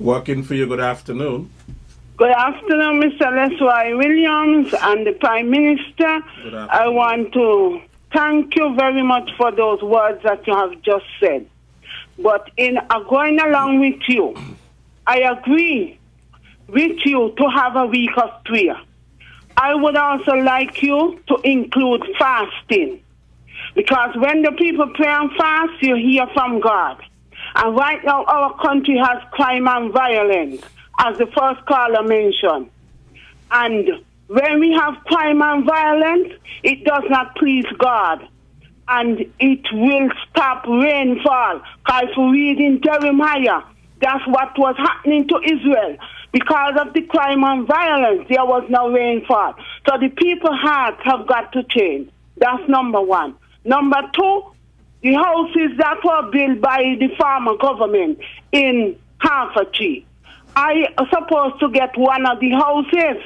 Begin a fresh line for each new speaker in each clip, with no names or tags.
Working for you, good afternoon.
Good afternoon, Mr. Leslie Williams and the Prime Minister.
Good
I
afternoon.
want to thank you very much for those words that you have just said. But in going along with you, I agree with you to have a week of prayer. I would also like you to include fasting. Because when the people pray and fast, you hear from God. And right now, our country has crime and violence, as the first caller mentioned. And when we have crime and violence, it does not please God. And it will stop rainfall. Because if we read in Jeremiah, that's what was happening to Israel. Because of the crime and violence, there was no rainfall. So the people's hearts have got to change. That's number one. Number two, the houses that were built by the former government in Hertfordshire. I was supposed to get one of the houses,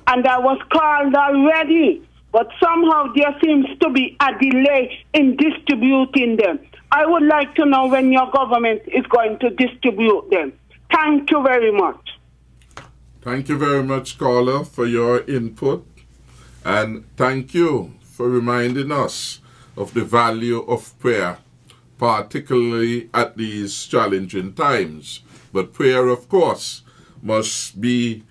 and I was called already, but somehow there seems to be a delay in distributing them. I would like to know when your government is going to distribute them. Thank you very much.
Thank you very much, caller, for your input, and thank you for reminding us of the value of prayer, particularly at these challenging times. But prayer, of course, must be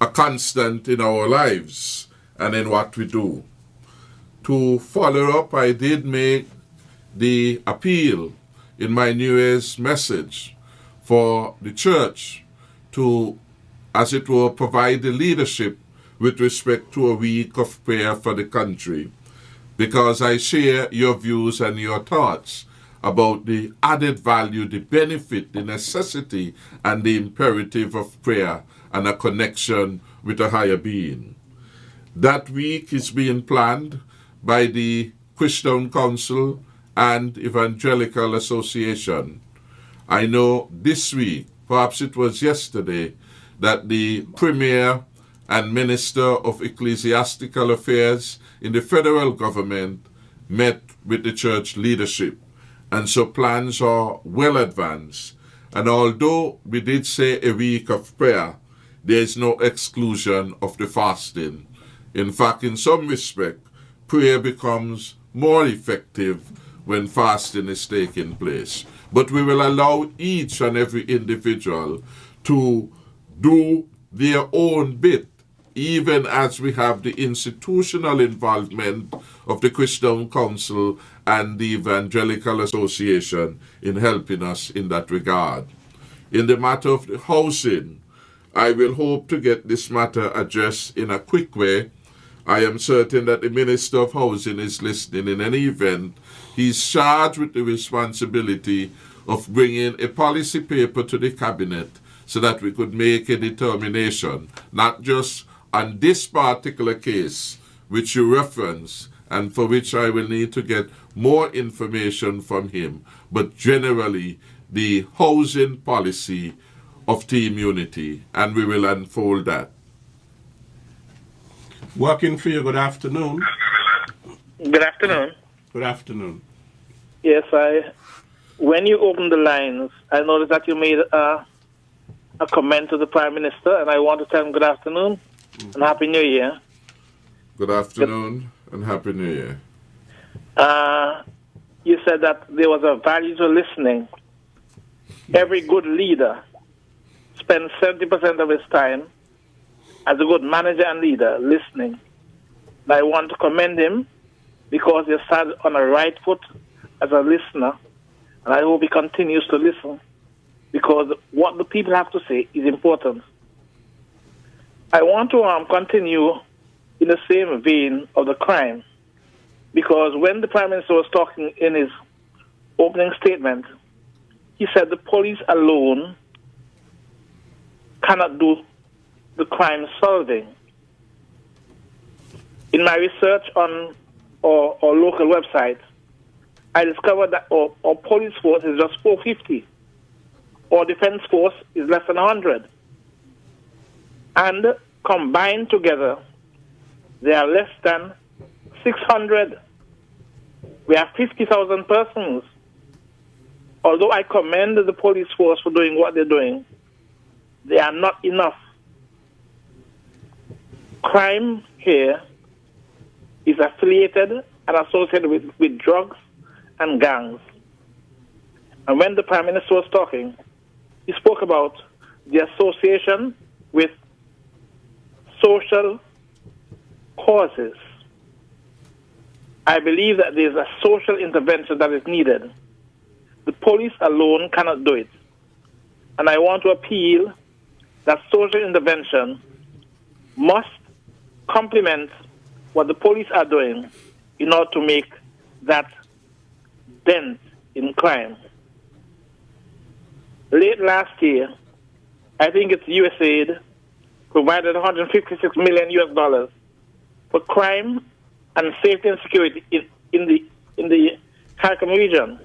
a constant in our lives and in what we do. To follow up, I did make the appeal in my New Year's message for the church to, as it were, provide the leadership with respect to a week of prayer for the country, because I share your views and your thoughts about the added value, the benefit, the necessity, and the imperative of prayer and a connection with a higher being. That week is being planned by the Christian Council and Evangelical Association. I know this week, perhaps it was yesterday, that the Premier and Minister of Ecclesiastical Affairs in the federal government met with the church leadership. And so plans are well advanced. And although we did say a week of prayer, there is no exclusion of the fasting. In fact, in some respect, prayer becomes more effective when fasting is taking place. But we will allow each and every individual to do their own bit, even as we have the institutional involvement of the Christian Council and the Evangelical Association in helping us in that regard. In the matter of the housing, I will hope to get this matter addressed in a quick way. I am certain that the Minister of Housing is listening. In any event, he's charged with the responsibility of bringing a policy paper to the Cabinet so that we could make a determination, not just on this particular case, which you reference, and for which I will need to get more information from him, but generally the housing policy of Team Unity, and we will unfold that.
Working for you, good afternoon.
Good afternoon.
Good afternoon.
Yes, when you opened the lines, I noticed that you made a comment to the Prime Minister, and I want to tell him good afternoon and Happy New Year.
Good afternoon and Happy New Year.
You said that there was a value to listening. Every good leader spends 70% of his time as a good manager and leader listening. And I want to commend him because he started on a right foot as a listener, and I hope he continues to listen because what the people have to say is important. I want to continue in the same vein of the crime, because when the Prime Minister was talking in his opening statement, he said the police alone cannot do the crime solving. In my research on our local website, I discovered that our police force is just 450. Our defense force is less than 100. And combined together, they are less than 600. We have 50,000 persons. Although I commend the police force for doing what they're doing, they are not enough. Crime here is affiliated and associated with drugs and gangs. And when the Prime Minister was talking, he spoke about the association with social causes. I believe that there is a social intervention that is needed. The police alone cannot do it. And I want to appeal that social intervention must complement what the police are doing in order to make that dent in crime. Late last year, I think it's USAID provided $156 million US for crime and safety and security in the Kharkiv region.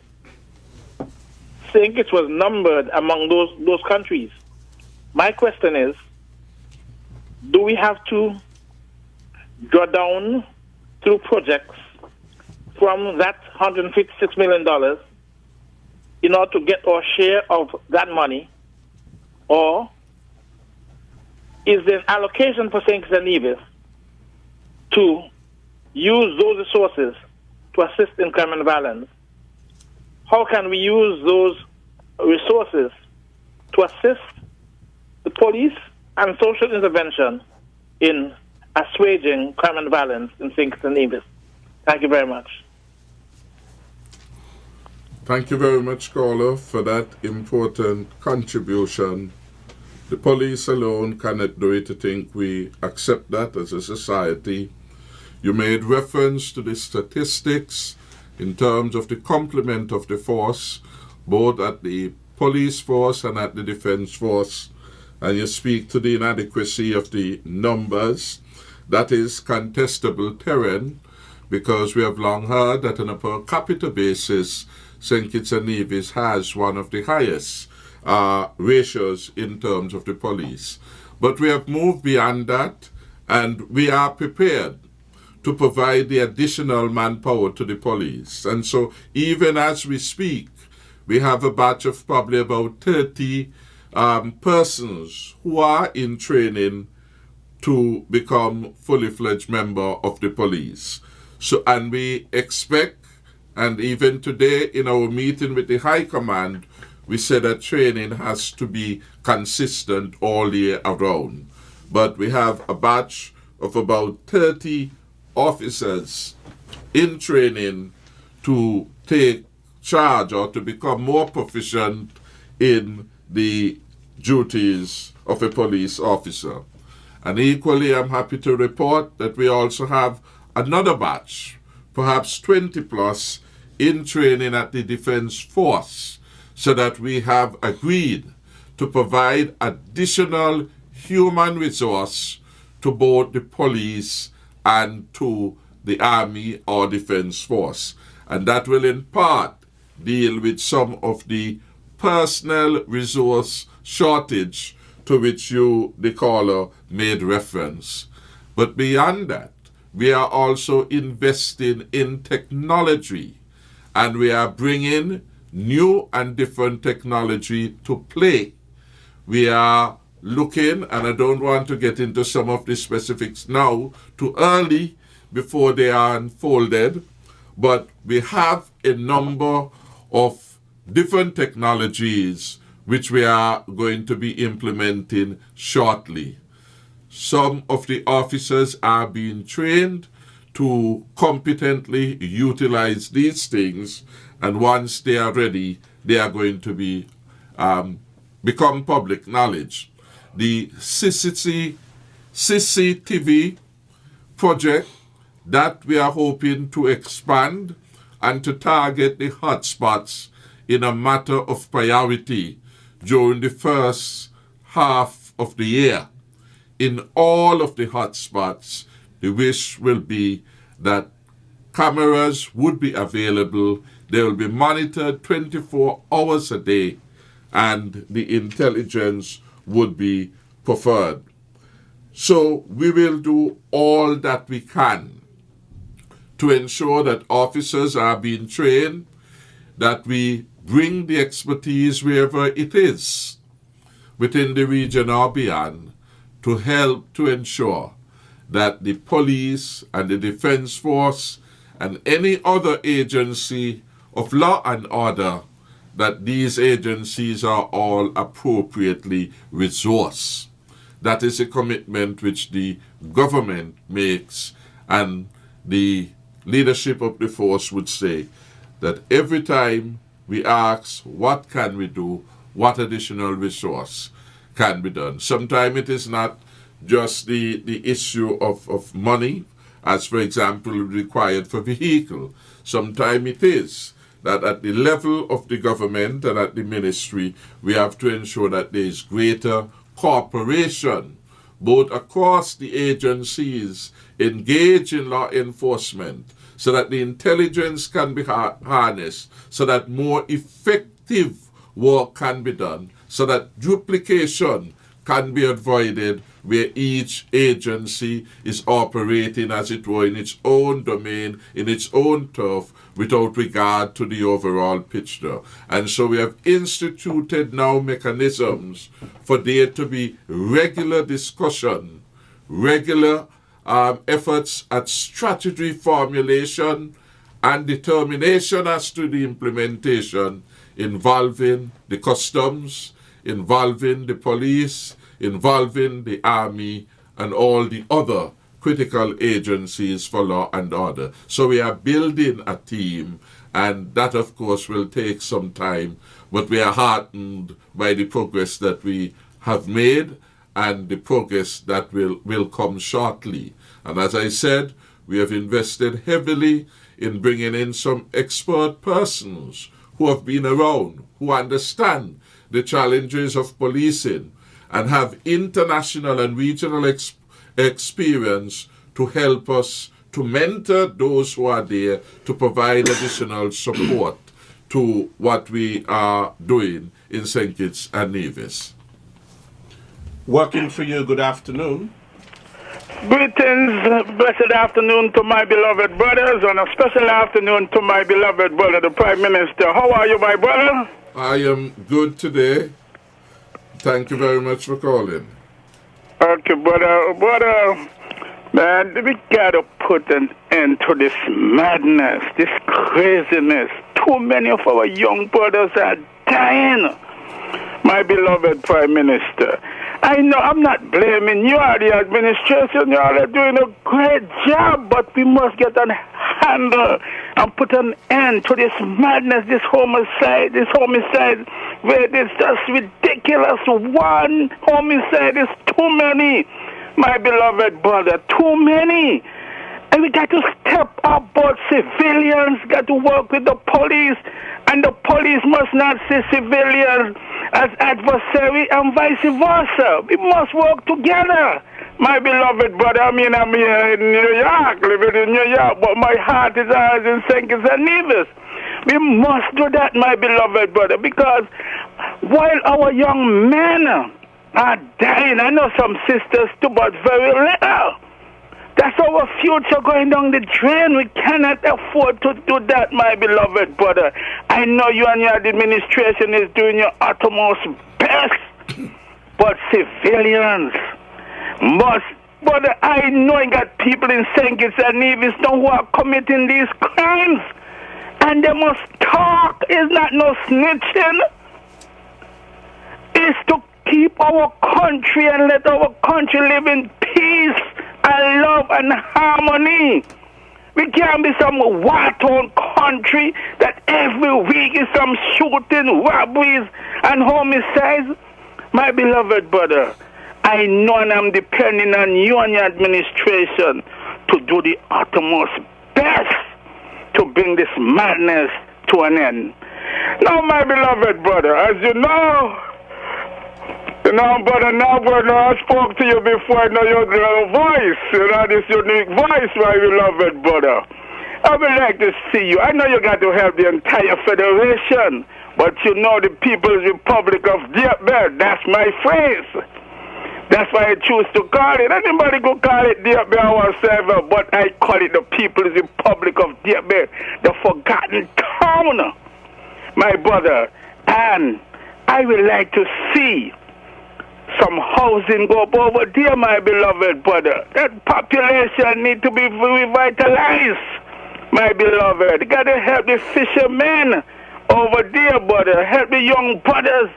I think it was numbered among those countries. My question is, do we have to draw down through projects from that $156 million in order to get our share of that money? Or is there an allocation for St. Kitts and Nevis to use those resources to assist in crime and violence? How can we use those resources to assist the police and social intervention in assuaging crime and violence in St. Kitts and Nevis? Thank you very much.
Thank you very much, caller, for that important contribution. The police alone cannot do it. I think we accept that as a society. You made reference to the statistics in terms of the complement of the force, both at the police force and at the defense force, and you speak to the inadequacy of the numbers. That is contestable terrain, because we have long heard that on a per capita basis, St. Kitts and Nevis has one of the highest ratios in terms of the police. But we have moved beyond that, and we are prepared to provide the additional manpower to the police. And so even as we speak, we have a batch of probably about 30 persons who are in training to become fully fledged member of the police. So, and we expect, and even today in our meeting with the High Command, we said that training has to be consistent all year around. But we have a batch of about 30 officers in training to take charge or to become more proficient in the duties of a police officer. And equally, I'm happy to report that we also have another batch, perhaps 20 plus, in training at the Defense Force, so that we have agreed to provide additional human resource to both the police and to the Army or Defense Force. And that will in part deal with some of the personnel resource shortage to which you, the caller, made reference. But beyond that, we are also investing in technology, and we are bringing new and different technology to play. We are looking, and I don't want to get into some of the specifics now, too early before they are unfolded, but we have a number of different technologies which we are going to be implementing shortly. Some of the officers are being trained to competently utilize these things, and once they are ready, they are going to be become public knowledge. The CCTV project that we are hoping to expand and to target the hotspots in a matter of priority during the first half of the year. In all of the hotspots, the wish will be that cameras would be available. They will be monitored 24 hours a day, and the intelligence would be preferred. So we will do all that we can to ensure that officers are being trained, that we bring the expertise wherever it is. within the region or beyond to help to ensure that the police and the defense force and any other agency of law and order, that these agencies are all appropriately resourced. That is a commitment which the government makes, and the leadership of the force would say that every time we ask what can we do, what additional resource can be done. Sometimes it is not just the issue of money, as for example required for vehicle. Sometimes it is that at the level of the government and at the ministry, we have to ensure that there is greater cooperation, both across the agencies engaged in law enforcement, so that the intelligence can be harnessed, so that more effective work can be done, so that duplication can be avoided, where each agency is operating, as it were, in its own domain, in its own turf, without regard to the overall picture. And so we have instituted now mechanisms for there to be regular discussion, regular efforts at strategy formulation and determination as to the implementation, involving the customs, involving the police, involving the army, and all the other critical agencies for law and order. So we are building a team, and that of course will take some time, but we are heartened by the progress that we have made and the progress that will come shortly. And as I said, we have invested heavily in bringing in some expert persons who have been around, who understand the challenges of policing and have international and regional experience to help us to mentor those who are there, to provide additional support to what we are doing in St. Kitts and Nevis.
Working for you, good afternoon.
Greetings, blessed afternoon to my beloved brothers, and a special afternoon to my beloved brother, the Prime Minister. How are you, my brother?
I am good today. Thank you very much for calling.
Okay, brother, man, we gotta put an end to this madness, this craziness. Too many of our young brothers are dying. My beloved Prime Minister, I know I'm not blaming you or the administration. You all are doing a great job, but we must get a handle and put an end to this madness, this homicide, where it is just ridiculous. One homicide is too many, my beloved brother, too many. And we got to step up, both civilians got to work with the police, and the police must not see civilians as adversary and vice versa. We must work together. My beloved brother, I'm here in New York, living in New York, but my heart is always in St. Kitts and Nevis. We must do that, my beloved brother, because while our young men are dying, I know some sisters too, but very little. That's our future going down the drain. We cannot afford to do that, my beloved brother. I know you and your administration is doing your utmost best, but civilians must. Brother, I know you got people in St. Kitts and Nevis now who are committing these crimes, and they must talk. It's not no snitching. It's to keep our country and let our country live in peace and love and harmony. We can't be some war-torn country that every week is some shooting, robberies, and homicides. My beloved brother, I know, and I'm depending on you and your administration to do the utmost best to bring this madness to an end. Now, my beloved brother, as you know, brother, I spoke to you before. I know your voice, this unique voice, my beloved brother. I would like to see you. I know you got to help the entire federation, but you know the People's Republic of Diabet, that's my phrase. That's why I choose to call it. Anybody could call it Diabet or whatever, but I call it the People's Republic of Diabet, the forgotten town, my brother. And I would like to see some housing go up over there, my beloved brother. That population need to be revitalized, my beloved. You got to help the fishermen over there, brother. Help the young brothers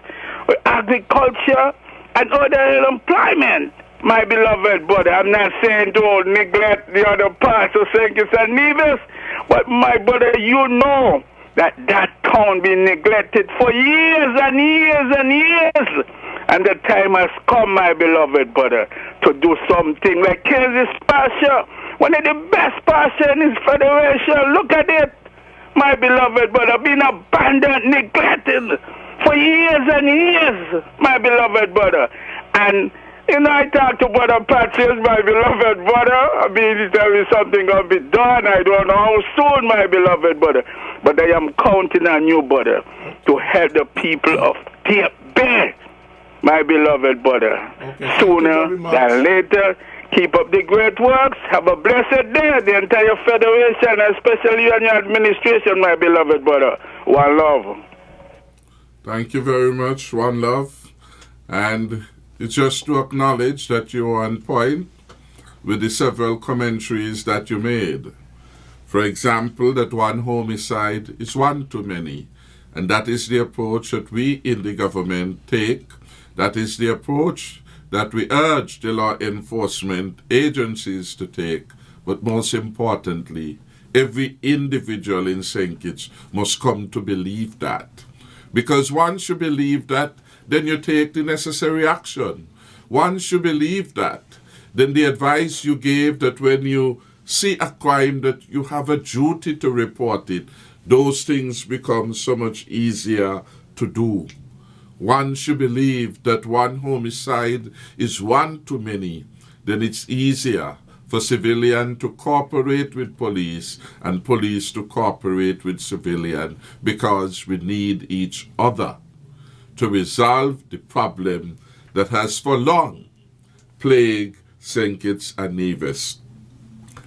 with agriculture and other employment, my beloved brother. I'm not saying to neglect the other parts of St. Kitts and Nevis, but my brother, you know that town been neglected for years and years and years. And the time has come, my beloved brother, to do something like Kansas pasture, one of the best pasture in this federation. Look at it, my beloved brother, being abandoned, neglected for years and years, my beloved brother. And you know, I talk to Brother Patrick, my beloved brother. I mean, he tell me something going to be done. I don't know how soon, my beloved brother. But I am counting on you, brother, to help the people of Deep Bay, my beloved brother.
Okay,
sooner than later. Keep up the great works. Have a blessed day, the entire federation, especially you and your administration, my beloved brother. One love.
Thank you very much. One love. And it's just to acknowledge that you're on point with the several commentaries that you made. For example, that one homicide is one too many. And that is the approach that we in the government take. That is the approach that we urge the law enforcement agencies to take. But most importantly, every individual in St. Kitts must come to believe that. Because once you believe that, then you take the necessary action. Once you believe that, then the advice you gave that when you see a crime that you have a duty to report it, those things become so much easier to do. Once you believe that one homicide is one too many, then it's easier for civilian to cooperate with police and police to cooperate with civilian, because we need each other to resolve the problem that has for long plagued St. Kitts and Nevis.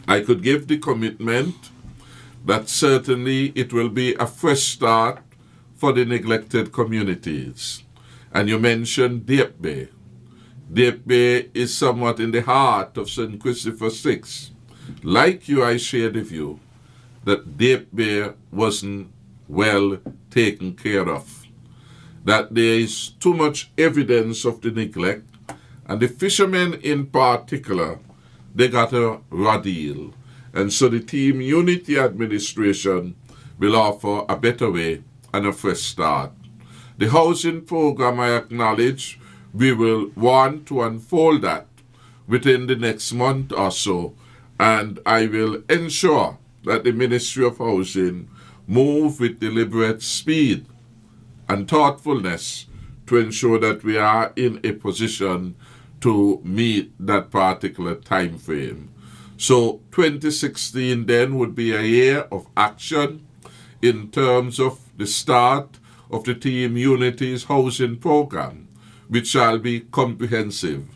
I could give the commitment that certainly it will be a fresh start for the neglected communities. And you mentioned Deep Bay. Deep Bay is somewhat in the heart of St. Christopher 6. Like you, I share the view that Deep Bay wasn't well taken care of, that there is too much evidence of the neglect, and the fishermen in particular, they got a raw deal. And so the Team Unity administration will offer a better way and a fresh start. The housing program, I acknowledge, we will want to unfold that within the next month or so, and I will ensure that the Ministry of Housing move with deliberate speed and thoughtfulness to ensure that we are in a position to meet that particular time frame. So 2016 then would be a year of action in terms of the start of the Team Unity's housing program, which shall be comprehensive.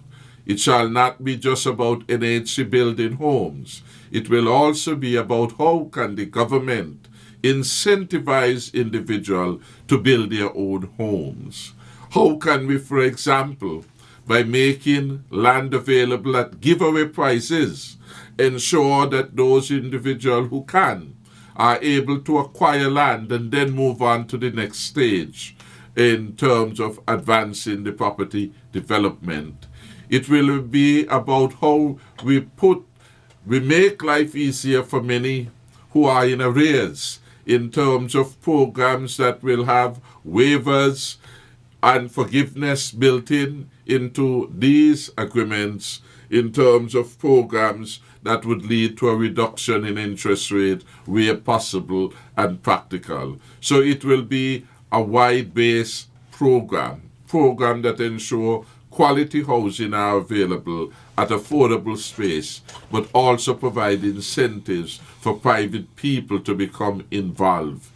It shall not be just about NHC building homes. It will also be about how can the government incentivize individuals to build their own homes. How can we, for example, by making land available at giveaway prices, ensure that those individuals who can are able to acquire land and then move on to the next stage in terms of advancing the property development. It will be about how we make life easier for many who are in arrears in terms of programs that will have waivers and forgiveness built into these agreements, in terms of programs that would lead to a reduction in interest rate where possible and practical. So it will be a wide-based program that ensure quality housing are available at affordable space, but also provide incentives for private people to become involved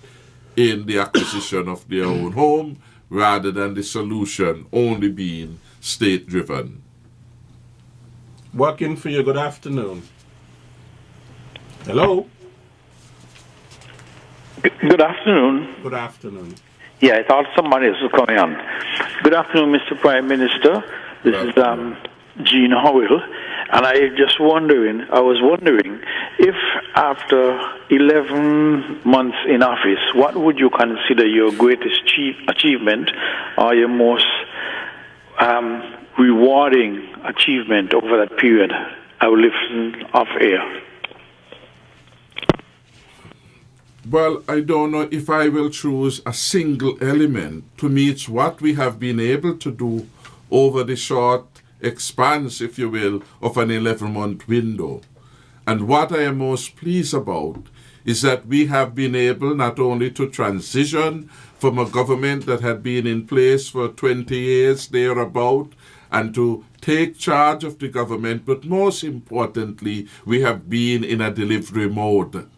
in the acquisition of their own home, rather than the solution only being state-driven.
Working for you, good afternoon. Hello?
Good afternoon.
Good afternoon.
Yeah, I thought somebody was coming on. Good afternoon, Mr. Prime Minister. This is Gene Howell, and I was wondering if after 11 months in office, what would you consider your greatest achievement or your most rewarding achievement over that period? I will listen off air.
Well, I don't know if I will choose a single element. To me, it's what we have been able to do over the short expanse, if you will, of an 11-month window. And what I am most pleased about is that we have been able not only to transition from a government that had been in place for 20 years thereabout and to take charge of the government, but most importantly, we have been in a delivery mode.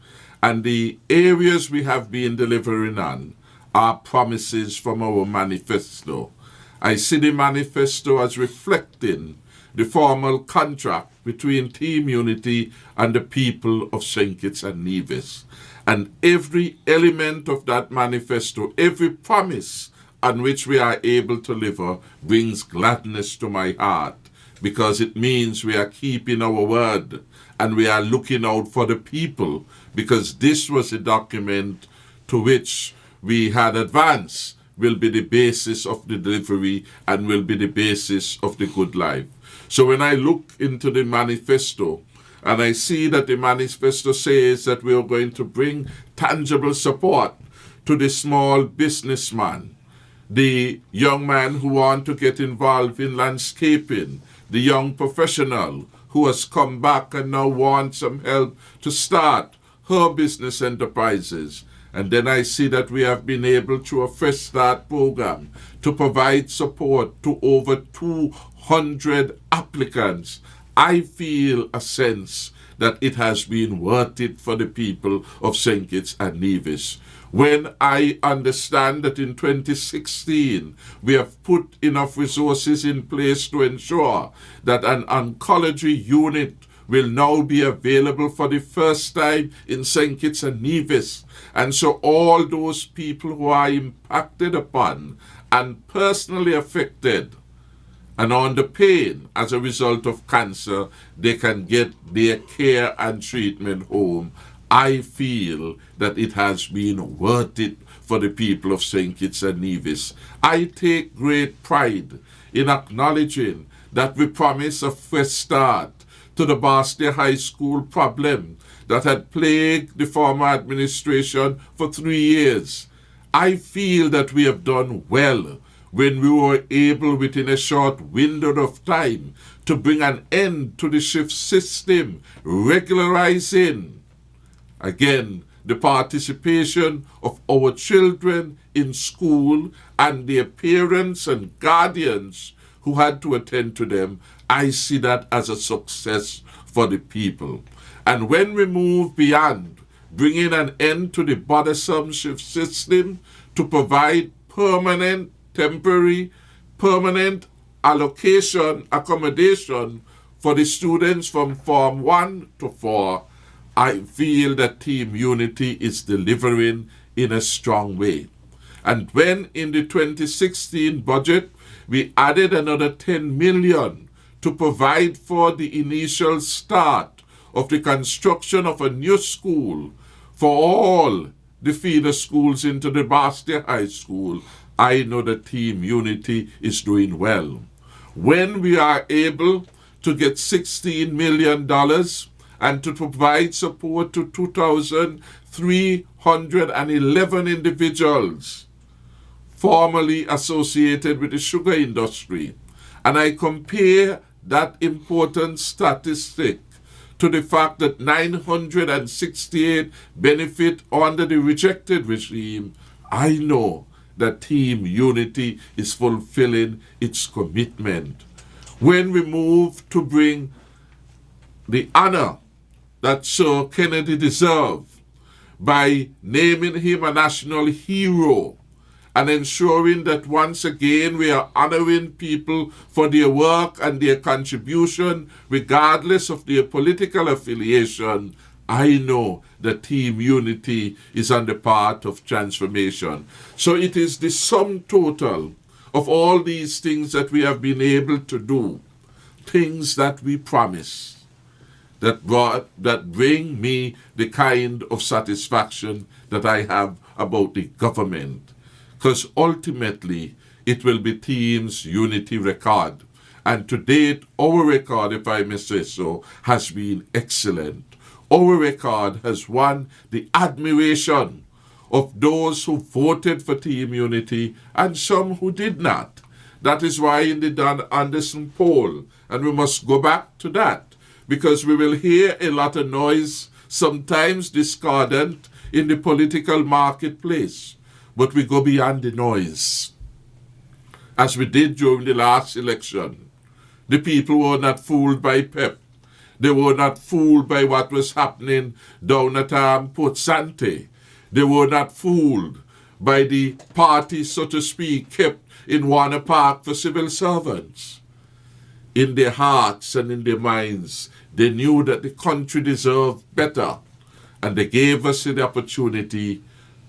And the areas we have been delivering on are promises from our manifesto. I see the manifesto as reflecting the formal contract between Team Unity and the people of St. Kitts and Nevis. And every element of that manifesto, every promise on which we are able to deliver brings gladness to my heart, because it means we are keeping our word and we are looking out for the people, because this was a document to which we had advanced will be the basis of the delivery and will be the basis of the good life. So when I look into the manifesto and I see that the manifesto says that we are going to bring tangible support to the small businessman, the young man who wants to get involved in landscaping, the young professional who has come back and now wants some help to start her business enterprises. And then I see that we have been able, through a Fresh Start program, to provide support to over 200 applicants. I feel a sense that it has been worth it for the people of St. Kitts and Nevis. When I understand that in 2016, we have put enough resources in place to ensure that an oncology unit will now be available for the first time in St. Kitts and Nevis. And so all those people who are impacted upon and personally affected and under pain as a result of cancer, they can get their care and treatment home. I feel that it has been worth it for the people of St. Kitts and Nevis. I take great pride in acknowledging that we promised a fresh start to the Bastia High School problem that had plagued the former administration for 3 years. I feel that we have done well when we were able within a short window of time to bring an end to the shift system, regularizing again the participation of our children in school and their parents and guardians who had to attend to them. I see that as a success for the people. And when we move beyond bringing an end to the bothersome shift system to provide permanent, temporary, permanent accommodation for the students from Form 1 to 4, I feel that Team Unity is delivering in a strong way. And when in the 2016 budget, we added another 10 million to provide for the initial start of the construction of a new school for all the feeder schools into the Bastia High School, I know that Team Unity is doing well. When we are able to get $16 million and to provide support to 2,311 individuals formerly associated with the sugar industry, and I compare that important statistic to the fact that 968 benefit under the rejected regime, I know that Team Unity is fulfilling its commitment. When we move to bring the honor that Sir Kennedy deserved by naming him a national hero and ensuring that once again we are honoring people for their work and their contribution regardless of their political affiliation, I know that Team Unity is on the path of transformation. So it is the sum total of all these things that we have been able to do, things that we promise, that bring me the kind of satisfaction that I have about the government. Because ultimately, it will be Team's unity record. And to date, our record, if I may say so, has been excellent. Our record has won the admiration of those who voted for Team Unity and some who did not. That is why in the Don Anderson poll, and we must go back to that, because we will hear a lot of noise, sometimes discordant, in the political marketplace. But we go beyond the noise, as we did during the last election. The people were not fooled by PEP. They were not fooled by what was happening down at Port Sante. They were not fooled by the party, so to speak, kept in Warner Park for civil servants. In their hearts and in their minds, they knew that the country deserved better, and they gave us the opportunity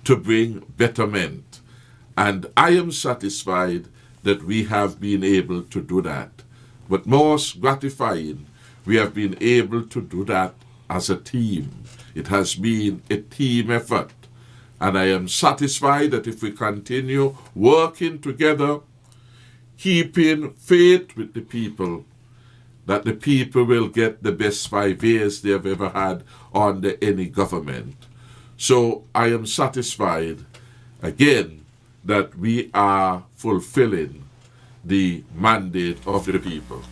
to bring betterment. And I am satisfied that we have been able to do that. But most gratifying, we have been able to do that as a team. It has been a team effort. And I am satisfied that if we continue working together, keeping faith with the people, that the people will get the best 5 years they have ever had under any government. So I am satisfied, again, that we are fulfilling the mandate of the people.